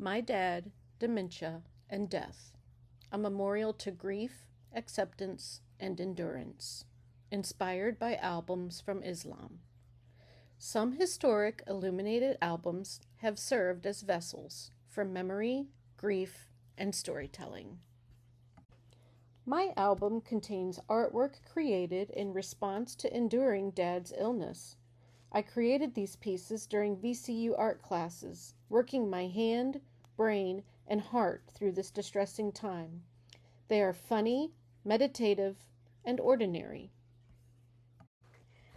My Dad, Dementia, and Death, a memorial to grief, acceptance, and endurance, inspired by albums from Islam. Some historic illuminated albums have served as vessels for memory, grief, and storytelling. My album contains artwork created in response to enduring Dad's illness. I created these pieces during VCU art classes, working my hand, brain, and heart through this distressing time. They are funny, meditative, and ordinary.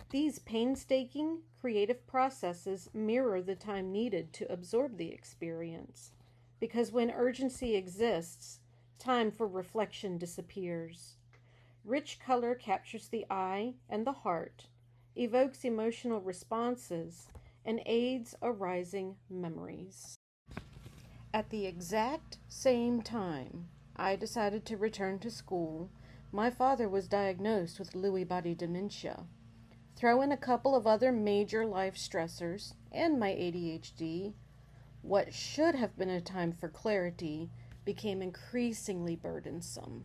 These painstaking, creative processes mirror the time needed to absorb the experience, because when urgency exists, time for reflection disappears. Rich color captures the eye and the heart, evokes emotional responses, and aids arising memories. At the exact same time I decided to return to school, my father was diagnosed with Lewy body dementia. Throw in a couple of other major life stressors and my ADHD, what should have been a time for clarity became increasingly burdensome.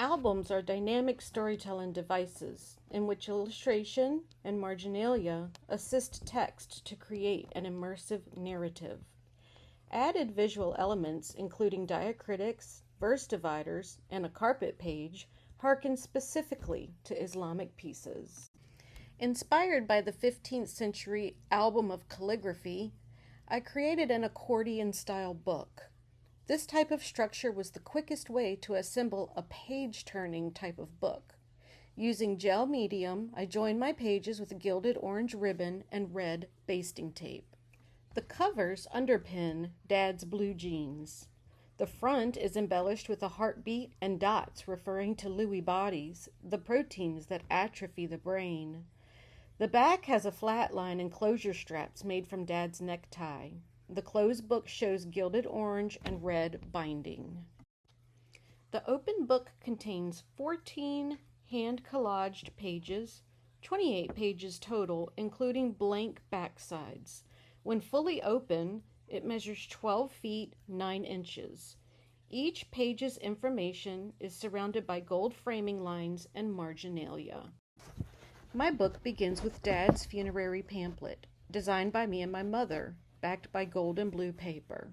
Albums are dynamic storytelling devices in which illustration and marginalia assist text to create an immersive narrative. Added visual elements, including diacritics, verse dividers, and a carpet page, harken specifically to Islamic pieces. Inspired by the 15th century album of calligraphy, I created an accordion-style book. This type of structure was the quickest way to assemble a page-turning type of book. Using gel medium, I joined my pages with gilded orange ribbon and red basting tape. The covers underpin Dad's blue jeans. The front is embellished with a heartbeat and dots referring to Lewy bodies, the proteins that atrophy the brain. The back has a flat line and closure straps made from Dad's necktie. The closed book shows gilded orange and red binding. The open book contains 14 hand-collaged pages, 28 pages total, including blank backsides. When fully open, it measures 12 feet 9 inches. Each page's information is surrounded by gold framing lines and marginalia. My book begins with Dad's funerary pamphlet, designed by me and my mother, backed by gold and blue paper.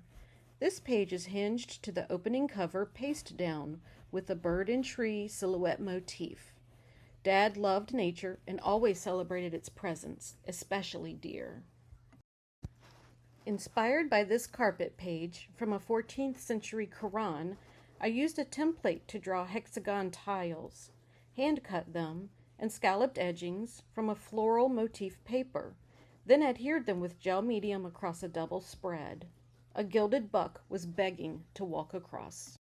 This page is hinged to the opening cover paste down with a bird and tree silhouette motif. Dad loved nature and always celebrated its presence, especially deer. Inspired by this carpet page from a 14th century Quran, I used a template to draw hexagon tiles, hand-cut them, and scalloped edgings from a floral motif paper, then adhered them with gel medium across a double spread. A gilded buck was begging to walk across.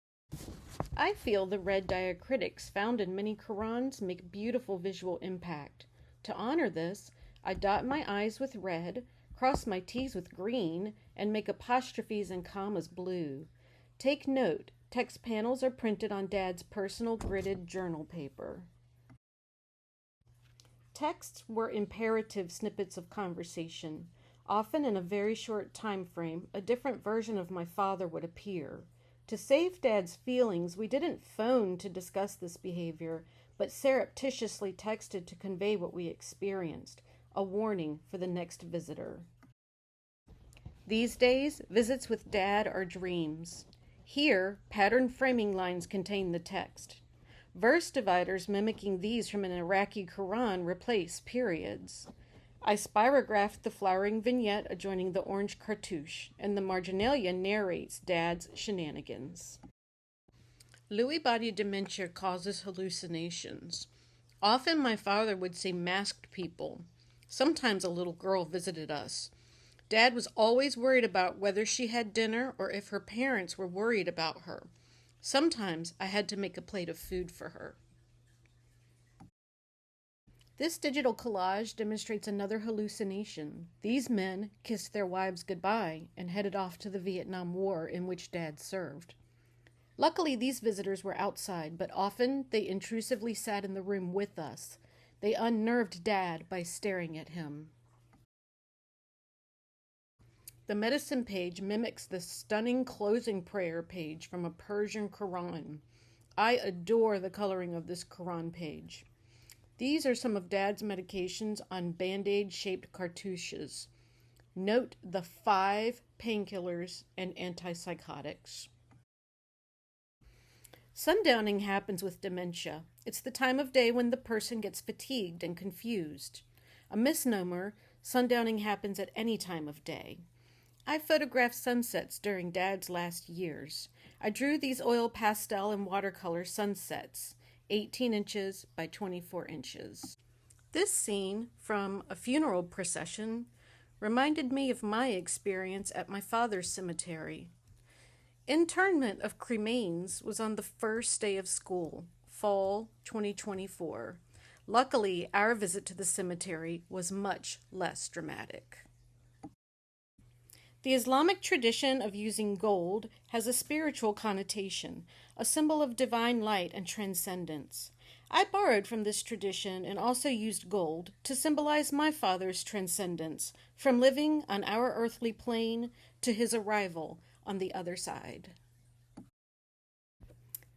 I feel the red diacritics found in many Qurans make beautiful visual impact. To honor this, I dot my I's with red, cross my T's with green, and make apostrophes and commas blue. Take note, text panels are printed on Dad's personal gridded journal paper. Texts were imperative snippets of conversation. Often in a very short time frame, a different version of my father would appear. To save Dad's feelings, we didn't phone to discuss this behavior, but surreptitiously texted to convey what we experienced, a warning for the next visitor. These days, visits with Dad are dreams. Here, pattern framing lines contain the text. Verse dividers mimicking these from an Iraqi Quran replace periods. I spirographed the flowering vignette adjoining the orange cartouche, and the marginalia narrates Dad's shenanigans. Lewy body dementia causes hallucinations. Often my father would see masked people. Sometimes a little girl visited us. Dad was always worried about whether she had dinner or if her parents were worried about her. Sometimes I had to make a plate of food for her. This digital collage demonstrates another hallucination. These men kissed their wives goodbye and headed off to the Vietnam War in which Dad served. Luckily, these visitors were outside, but often they intrusively sat in the room with us. They unnerved Dad by staring at him. The medicine page mimics the stunning closing prayer page from a Persian Quran. I adore the coloring of this Quran page. These are some of Dad's medications on Band-Aid shaped cartouches. Note the 5 painkillers and antipsychotics. Sundowning happens with dementia. It's the time of day when the person gets fatigued and confused. A misnomer, sundowning happens at any time of day. I photographed sunsets during Dad's last years. I drew these oil pastel and watercolor sunsets, 18 inches by 24 inches. This scene from a funeral procession reminded me of my experience at my father's cemetery. Internment of cremains was on the first day of school, fall 2024. Luckily, our visit to the cemetery was much less dramatic. The Islamic tradition of using gold has a spiritual connotation, a symbol of divine light and transcendence. I borrowed from this tradition and also used gold to symbolize my father's transcendence, from living on our earthly plane to his arrival on the other side.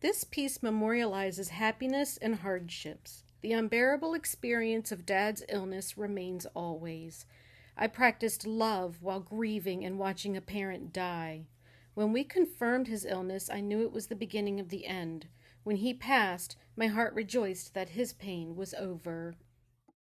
This piece memorializes happiness and hardships. The unbearable experience of Dad's illness remains always. I practiced love while grieving and watching a parent die. When we confirmed his illness, I knew it was the beginning of the end. When he passed, my heart rejoiced that his pain was over.